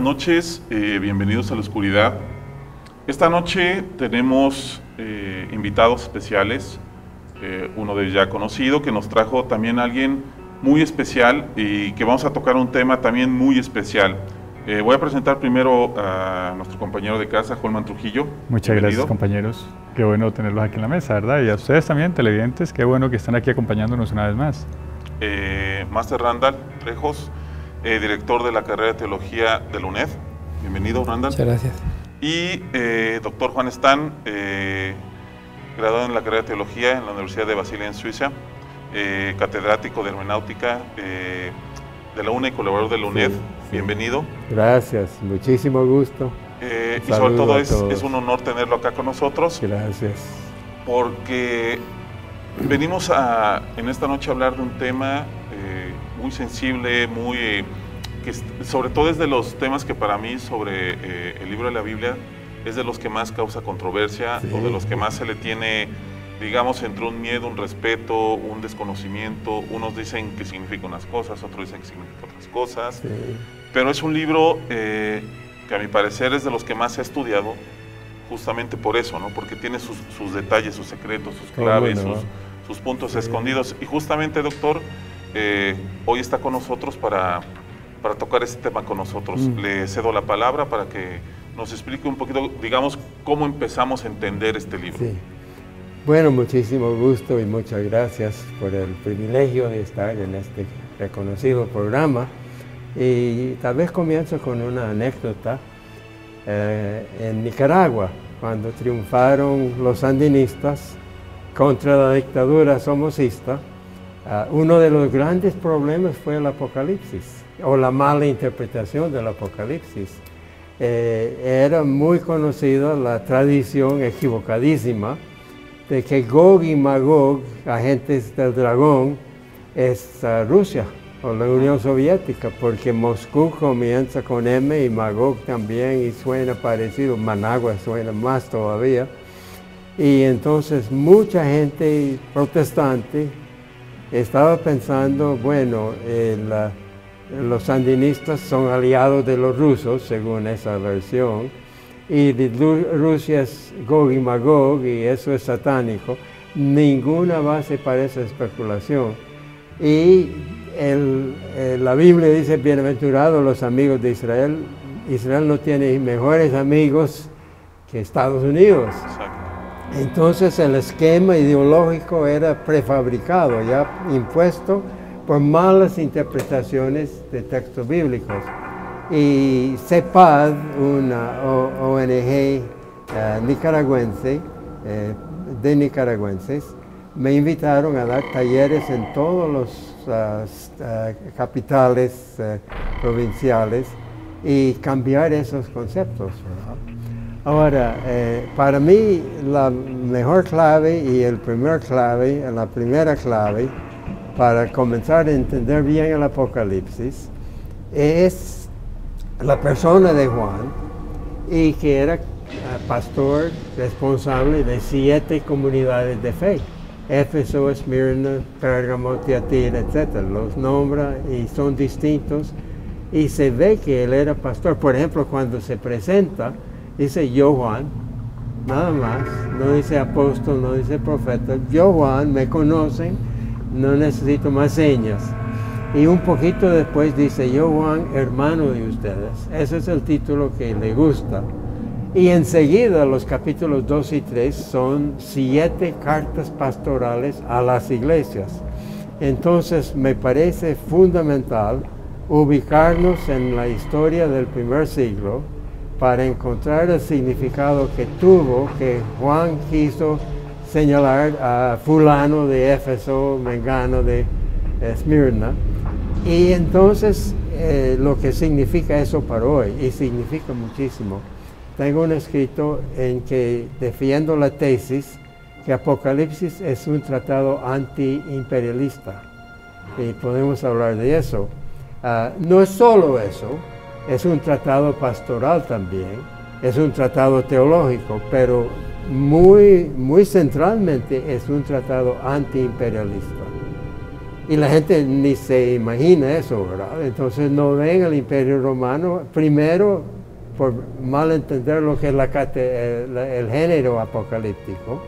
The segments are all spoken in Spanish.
noches, bienvenidos a la oscuridad. Esta noche tenemos invitados especiales, uno de ellos ya conocido, que nos trajo también alguien muy especial y que vamos a tocar un tema también muy especial. Voy a presentar primero a nuestro compañero de casa, Holman Trujillo. Muchas gracias, compañeros. Qué bueno tenerlos aquí en la mesa, ¿verdad? Y a ustedes también, televidentes, qué bueno que están aquí acompañándonos una vez más. Máster Randall Trejos, director de la carrera de Teología de la UNED. Bienvenido, Randall. Muchas gracias. Y doctor Juan Stan, graduado en la carrera de Teología en la Universidad de Basilea en Suiza, catedrático de Hermenéutica de la UNE y colaborador de la UNED. Sí. Bienvenido. Gracias, muchísimo gusto. Y sobre todo es un honor tenerlo acá con nosotros. Gracias. Porque venimos en esta noche a hablar de un tema muy sensible, que sobre todo es de los temas que para mí sobre el libro de la Biblia es de los que más causa controversia, sí, o de los que más se le tiene, digamos, entre un miedo, un respeto, un desconocimiento. Unos dicen que significa unas cosas, otros dicen que significa otras cosas. Sí. Pero es un libro que a mi parecer es de los que más se ha estudiado, justamente por eso, ¿no? Porque tiene sus detalles, sus secretos, sus claves, sus puntos escondidos. Y justamente, doctor, hoy está con nosotros para tocar este tema con nosotros. Le cedo la palabra para que nos explique un poquito, digamos, cómo empezamos a entender este libro. Sí. Bueno, muchísimo gusto y muchas gracias por el privilegio de estar en este reconocido programa. Y tal vez comienzo con una anécdota. En Nicaragua, cuando triunfaron los sandinistas contra la dictadura somocista, uno de los grandes problemas fue el Apocalipsis, o la mala interpretación del Apocalipsis. Era muy conocida la tradición equivocadísima de que Gog y Magog, agentes del dragón, es Rusia o la Unión Soviética, porque Moscú comienza con M y Magog también, y suena parecido, Managua suena más todavía. Y entonces mucha gente protestante estaba pensando, bueno, los sandinistas son aliados de los rusos, según esa versión, y Rusia es Gog y Magog, y eso es satánico. Ninguna base para esa especulación. Y la Biblia dice, bienaventurados los amigos de Israel. Israel no tiene mejores amigos que Estados Unidos. Entonces el esquema ideológico era prefabricado, ya impuesto por malas interpretaciones de textos bíblicos. Y CEPAD, una ONG nicaragüense, de nicaragüenses, me invitaron a dar talleres en todos los capitales provinciales y cambiar esos conceptos. Ahora, para mí la mejor clave y la primera clave para comenzar a entender bien el Apocalipsis es la persona de Juan, y que era pastor responsable de 7 comunidades de fe: Éfeso, Esmirna, Pérgamo, Tiatira, etc. Los nombra y son distintos, y se ve que él era pastor. Por ejemplo, cuando se presenta, dice yo Juan, nada más, no dice apóstol, no dice profeta. Yo Juan, me conocen, no necesito más señas. Y un poquito después dice yo Juan, hermano de ustedes. Ese es el título que le gusta. Y enseguida los capítulos 2 y 3 son 7 cartas pastorales a las iglesias. Entonces me parece fundamental ubicarnos en la historia del primer siglo para encontrar el significado que tuvo, que Juan quiso señalar a fulano de Éfeso, mengano de Esmirna. Y entonces lo que significa eso para hoy, y significa muchísimo. Tengo un escrito en que defiendo la tesis que Apocalipsis es un tratado anti-imperialista, y podemos hablar de eso. No es solo eso, es un tratado pastoral también, es un tratado teológico, pero muy centralmente es un tratado anti-imperialista. Y la gente ni se imagina eso, ¿verdad? Entonces no ven el Imperio Romano, primero por mal entender lo que es el género apocalíptico,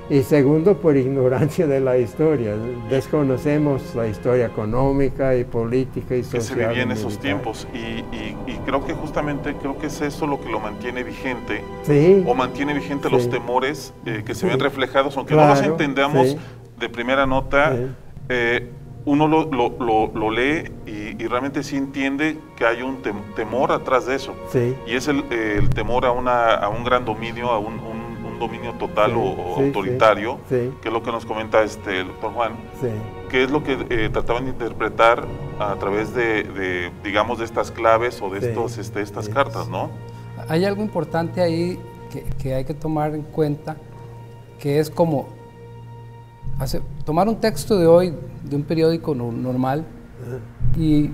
y segundo por ignorancia de la historia. Desconocemos la historia económica y política y social. Que se vivía en esos militar. tiempos, y creo que justamente es eso lo que lo mantiene vigente, Sí. o mantiene vigente Sí. los temores que se Sí. ven reflejados, aunque Claro, no los entendamos sí. de primera nota. Sí. Uno lo lee y realmente sí entiende que hay un temor atrás de eso. Sí. Y es el temor a un gran dominio, a un dominio total Sí, o sí, autoritario, sí. que es lo que nos comenta el doctor Juan, Sí. que es lo que trataban de interpretar a través digamos, de estas claves o de Sí. estas Sí. cartas, ¿no? Hay algo importante ahí que hay que tomar en cuenta, que es como tomar un texto de hoy, de un periódico normal, y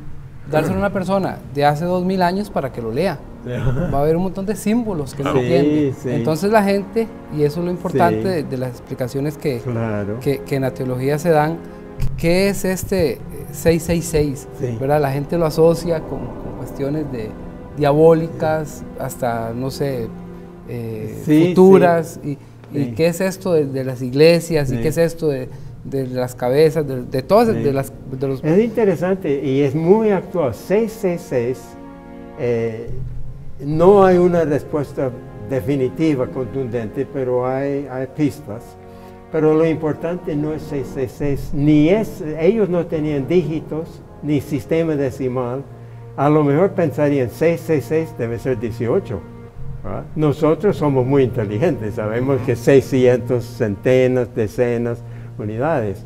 dárselo a una persona de hace 2000 años para que lo lea. Va a haber un montón de símbolos que no Sí, entiende. sí. Entonces la gente, y eso es lo importante Sí. de las explicaciones Claro. que en la teología se dan, ¿qué es este 666? Sí. ¿Verdad? La gente lo asocia con cuestiones diabólicas, hasta, no sé, Sí, futuras, sí. y Sí. qué es esto de las iglesias, y Sí. qué es esto de las cabezas, de todas, Sí. de los... Es interesante y es muy actual. 666, no hay una respuesta definitiva, contundente, pero hay pistas. Pero lo importante no es 666, ellos no tenían dígitos ni sistema decimal. A lo mejor pensarían 666 debe ser 18. ¿verdad? Nosotros somos muy inteligentes, sabemos que 600, centenas, decenas, unidades.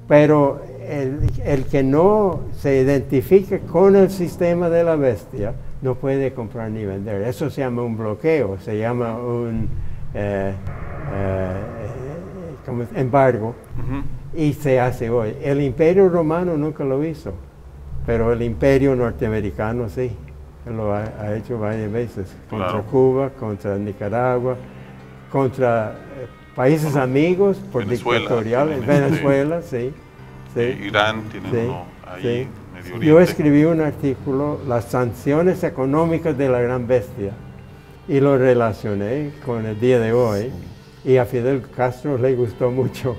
Pero el que no se identifique con el sistema de la bestia no puede comprar ni vender. Eso se llama un bloqueo, se llama un como embargo, y se hace hoy. El Imperio Romano nunca lo hizo, pero el Imperio Norteamericano sí. Lo ha hecho varias veces, contra Claro. Cuba, contra Nicaragua, contra países amigos por Venezuela, dictatoriales, tienen Venezuela, sí. Sí. Irán tiene Sí, uno ahí, sí. Medio Yo Oriente. escribí un artículo, las sanciones económicas de la gran bestia, y lo relacioné con el día de hoy, y a Fidel Castro le gustó mucho,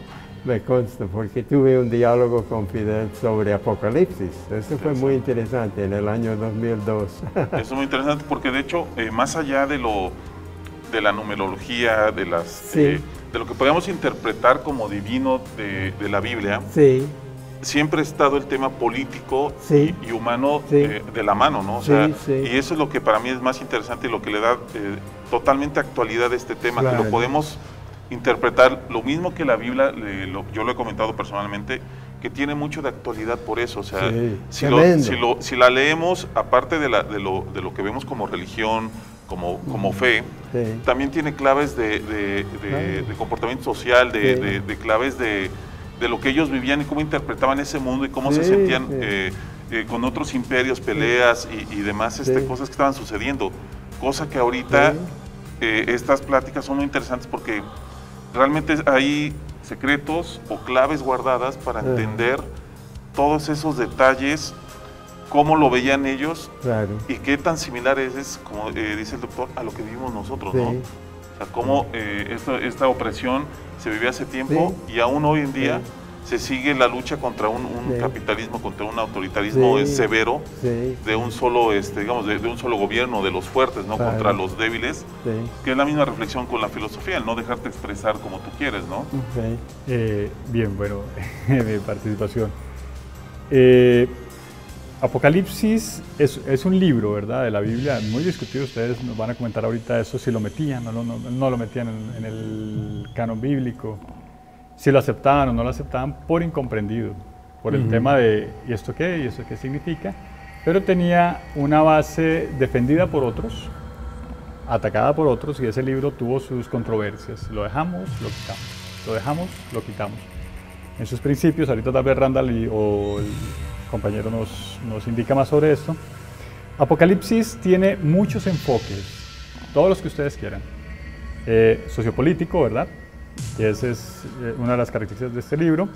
me consta, porque tuve un diálogo con Fidel sobre Apocalipsis. Eso fue muy interesante en el año 2002. Eso es muy interesante porque de hecho, más allá de la numerología, de lo que podemos interpretar como divino de la Biblia, Sí, siempre ha estado el tema político Sí. y humano Sí. de la mano, ¿no? O Sí, sea, sí. y eso es lo que para mí es más interesante y lo que le da totalmente actualidad a este tema, que Claro. lo podemos interpretar lo mismo que la Biblia, yo lo he comentado personalmente, que tiene mucho de actualidad por eso. O sea, Sí, tremendo. si la leemos, aparte de lo que vemos como religión, como fe, sí. también tiene claves de comportamiento social, de claves de lo que ellos vivían y cómo interpretaban ese mundo y cómo se Sí, sentían sí. con otros imperios, peleas y demás Sí. cosas que estaban sucediendo. Cosa que ahorita Sí. estas pláticas son muy interesantes porque realmente hay secretos o claves guardadas para entender todos esos detalles, cómo lo veían ellos Claro. y qué tan similar es, como dice el doctor, a lo que vivimos nosotros, Sí. ¿no? O sea, cómo esta opresión se vivió hace tiempo y aún hoy en día se sigue la lucha contra un Sí. capitalismo, contra un autoritarismo Sí. severo Sí, de un solo, digamos, de un solo gobierno, de los fuertes, ¿no? Claro. Contra los débiles, sí, que es la misma reflexión con la filosofía, el no dejarte expresar como tú quieres, ¿no? sí. Bien, bueno, mi participación. Apocalipsis es un libro, ¿verdad?, de la Biblia, muy discutido. Ustedes nos van a comentar ahorita eso, si lo metían o no lo metían en el canon bíblico, si lo aceptaban o no lo aceptaban por incomprendido, por el tema de ¿y esto qué? ¿Y esto qué significa? Pero tenía una base defendida por otros, atacada por otros, y ese libro tuvo sus controversias. Lo dejamos, lo quitamos. Lo dejamos, lo quitamos. En sus principios, ahorita tal vez Randall o el compañero nos indica más sobre esto. Apocalipsis tiene muchos enfoques, todos los que ustedes quieran. Sociopolítico, ¿verdad? Que esa es una de las características de este libro.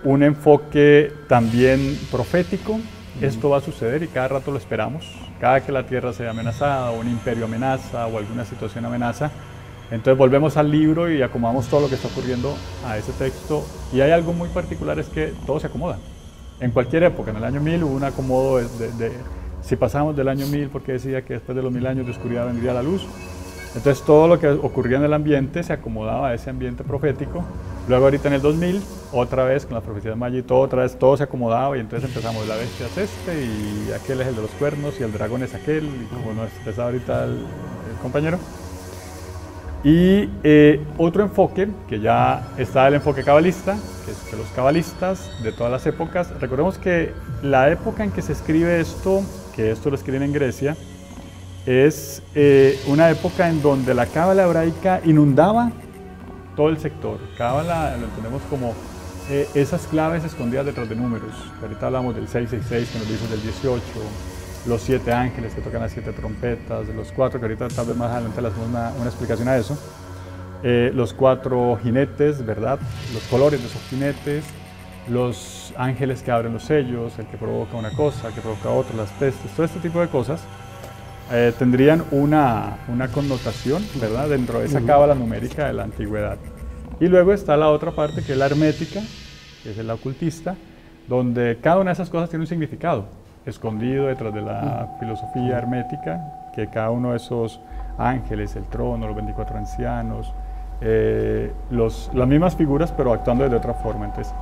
un enfoque también profético. Esto va a suceder y cada rato lo esperamos. Cada que la tierra sea amenazada, o un imperio amenaza, o alguna situación amenaza, entonces volvemos al libro y acomodamos todo lo que está ocurriendo a ese texto. Y hay algo muy particular, es que todo se acomoda. En cualquier época, en el año 1000 hubo un acomodo si pasamos del año 1000, porque decía que después de los 1000 años de oscuridad vendría la luz. Entonces todo lo que ocurría en el ambiente se acomodaba a ese ambiente profético. Luego ahorita en el 2000, otra vez con la profecía de Maya y todo, otra vez todo se acomodaba y entonces empezamos, la bestia es este y aquel es el de los cuernos y el dragón es aquel, y como nos expresaba ahorita el compañero. Y otro enfoque, que ya está el enfoque cabalista, que es que los cabalistas de todas las épocas, recordemos que la época en que se escribe esto, que esto lo escriben en Grecia, es una época en donde la cábala hebraica inundaba todo el sector. Cábala lo entendemos como esas claves escondidas detrás de números. Ahorita hablamos del 666 que nos dice del 18, los 7 ángeles que tocan las 7 trompetas, los 4, que ahorita tal vez más adelante le hacemos una explicación a eso, los 4 jinetes, ¿verdad? Los colores de esos jinetes, los ángeles que abren los sellos, el que provoca una cosa, el que provoca otra, las pestes, todo este tipo de cosas tendrían una connotación, ¿verdad? Dentro de esa cábala numérica de la antigüedad. Y luego está la otra parte, que es la hermética, que es la ocultista, donde cada una de esas cosas tiene un significado escondido detrás de la filosofía hermética, que cada uno de esos ángeles, el trono, los 24 ancianos, las mismas figuras pero actuando de otra forma. Entonces,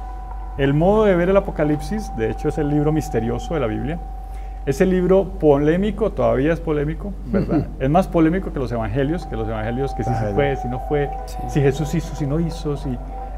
el modo de ver el Apocalipsis, de hecho es el libro misterioso de la Biblia, es el libro polémico, todavía es polémico, ¿verdad? Es más polémico que los evangelios que sí se fue, si no fue, si Jesús hizo, si no hizo,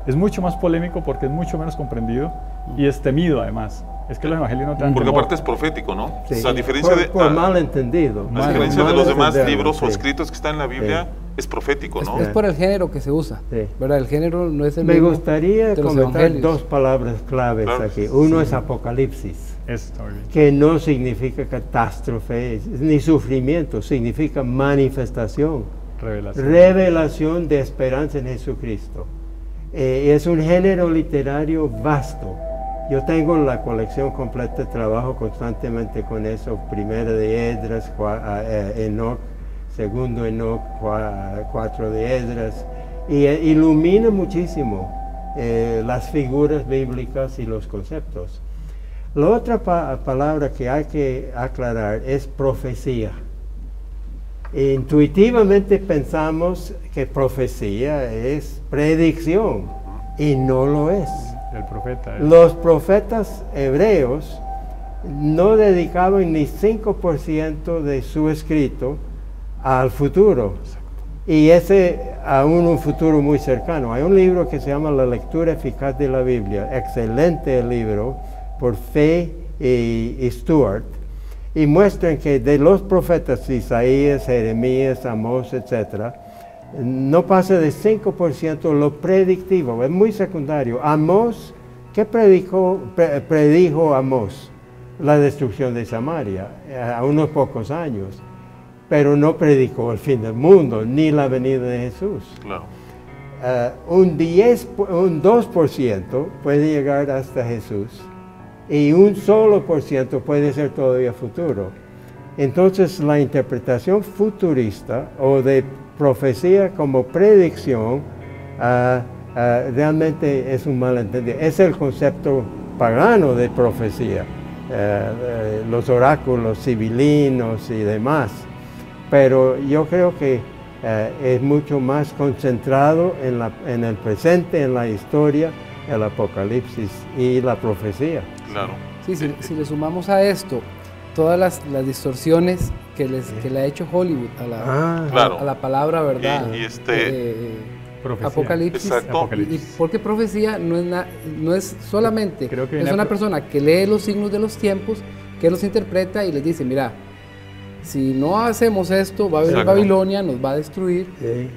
es mucho más polémico porque es mucho menos comprendido y es temido además. Es que los evangelios no te dan porque temor. aparte es profético, ¿no? Sí. O sea, a diferencia por malentendido. A diferencia de los demás libros o escritos que están en la Biblia, es profético, ¿no? Es por el género que se usa, ¿verdad? El género no es el Me mismo gustaría de los comentar evangelios. 2 palabras claves aquí. Uno es Apocalipsis, Está muy bien. que no significa catástrofe ni sufrimiento, significa manifestación, revelación de esperanza en Jesucristo. Es un género literario vasto. Yo tengo la colección completa, trabajo constantemente con eso, primero de Esdras, Enoc, segundo Enoc, 4 de Esdras, y ilumina muchísimo las figuras bíblicas y los conceptos. La otra palabra que hay que aclarar es profecía. Intuitivamente pensamos que profecía es predicción, y no lo es. El profeta. Los profetas hebreos no dedicaban ni 5% de su escrito al futuro, y ese aún un futuro muy cercano. Hay un libro que se llama La lectura eficaz de la Biblia, excelente libro, por Fay y Stewart, y muestran que de los profetas Isaías, Jeremías, Amós, etc., no pasa de 5% lo predictivo, es muy secundario. Amós, ¿qué predijo Amós? La destrucción de Samaria, a unos pocos años, pero no predicó el fin del mundo, ni la venida de Jesús. Claro. Un 2% puede llegar hasta Jesús, y un solo por ciento puede ser todavía futuro. Entonces la interpretación futurista o de profecía como predicción realmente es un malentendido. Es el concepto pagano de profecía, los oráculos civilinos y demás. Pero yo creo que es mucho más concentrado en el presente, en la historia, el Apocalipsis y la profecía. Claro. Sí, si le sumamos a esto todas las distorsiones que le ha hecho Hollywood a la palabra, ¿verdad? Apocalipsis. Exacto. Y porque profecía no es solamente, es una persona que lee los signos de los tiempos, que los interpreta y les dice, mira, si no hacemos esto, va a venir Babilonia, nos va a destruir,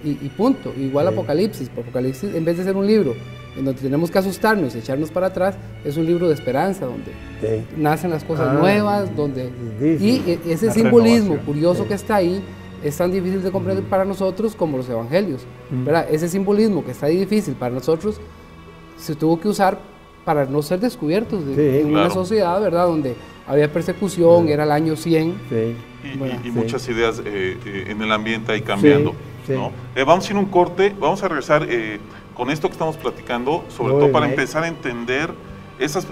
y punto. Igual Apocalipsis. Apocalipsis, en vez de ser un libro en donde tenemos que asustarnos y echarnos para atrás, es un libro de esperanza, donde nacen las cosas nuevas, donde y ese simbolismo curioso que está ahí es tan difícil de comprender para nosotros como los evangelios, ¿verdad? Ese simbolismo que está ahí difícil para nosotros se tuvo que usar para no ser descubiertos Sí, en una claro. sociedad, ¿verdad? Donde había persecución, era el año 100. Sí. Bueno, Y sí. muchas ideas en el ambiente ahí cambiando. Sí, sí. ¿no? Vamos a ir a un corte, vamos a regresar con esto que estamos platicando, sobre Muy todo para bien. empezar a entender esas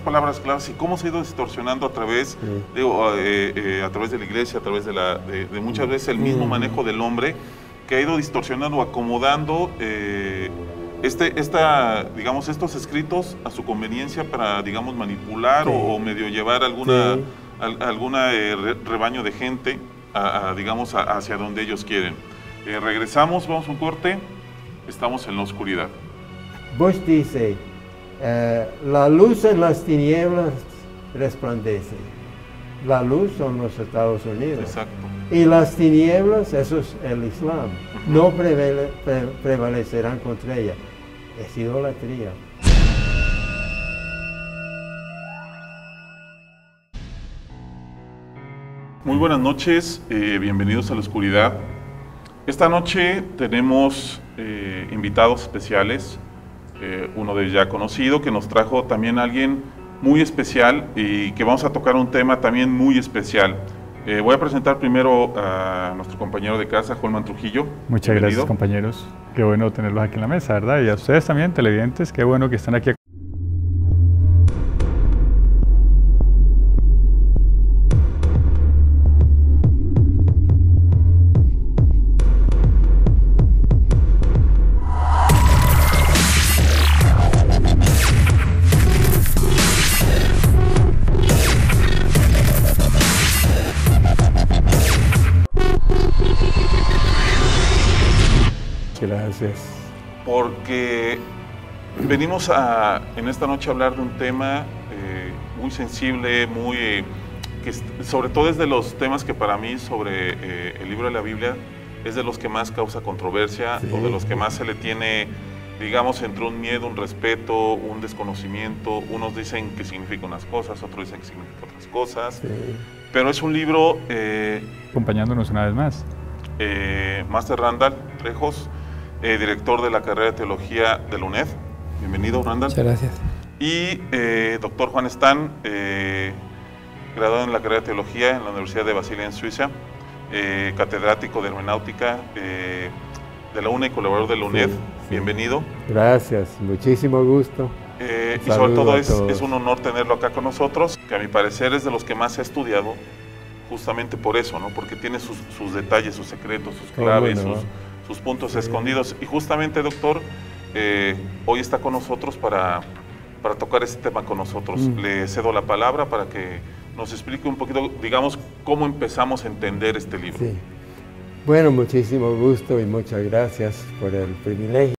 palabras claves y cómo se ha ido distorsionando a través, a través de la iglesia, a través de muchas veces el mismo manejo del hombre, que ha ido distorsionando, acomodando digamos, estos escritos a su conveniencia para, digamos, manipular Sí. o medio llevar Sí. alguna rebaño de gente digamos, hacia donde ellos quieren. Regresamos, vamos a un corte, estamos en la oscuridad. Bush dice, la luz en las tinieblas resplandece. La luz son los Estados Unidos. Exacto. Y las tinieblas, eso es el Islam. No prevalecerán contra ella. Es idolatría. Muy buenas noches, bienvenidos a la oscuridad. Esta noche tenemos invitados especiales, uno de ellos ya conocido, que nos trajo también a alguien muy especial y que vamos a tocar un tema también muy especial. Voy a presentar primero a nuestro compañero de casa, Holman Trujillo. Muchas Bienvenido. gracias, compañeros. Qué bueno tenerlos aquí en la mesa, ¿verdad? Y a ustedes también, televidentes, qué bueno que están aquí. Gracias. Porque venimos en esta noche a hablar de un tema muy sensible, sobre todo es de los temas que para mí sobre el libro de la Biblia es de los que más causa controversia, Sí. o de los que más se le tiene, digamos, entre un miedo, un respeto, un desconocimiento. Unos dicen que significa unas cosas, otros dicen que significa otras cosas. Sí. Pero es un libro, Acompañándonos una vez más. Master Randall Trejos, director de la carrera de teología de la UNED. Bienvenido, Randall. Muchas gracias. Y doctor Juan Stan, graduado en la carrera de teología en la Universidad de Basilea en Suiza, catedrático de hermenéutica de la UNED y colaborador de la UNED. Sí. Bienvenido. Gracias, muchísimo gusto. Y sobre todo Saludo a todos. es un honor tenerlo acá con nosotros, que a mi parecer es de los que más se ha estudiado, justamente por eso, ¿no? Porque tiene sus detalles, sus secretos, sus claves, bueno. sus puntos escondidos. Y justamente, doctor, hoy está con nosotros para tocar este tema con nosotros. Le cedo la palabra para que nos explique un poquito, digamos, cómo empezamos a entender este libro. Sí. Bueno, muchísimo gusto y muchas gracias por el privilegio.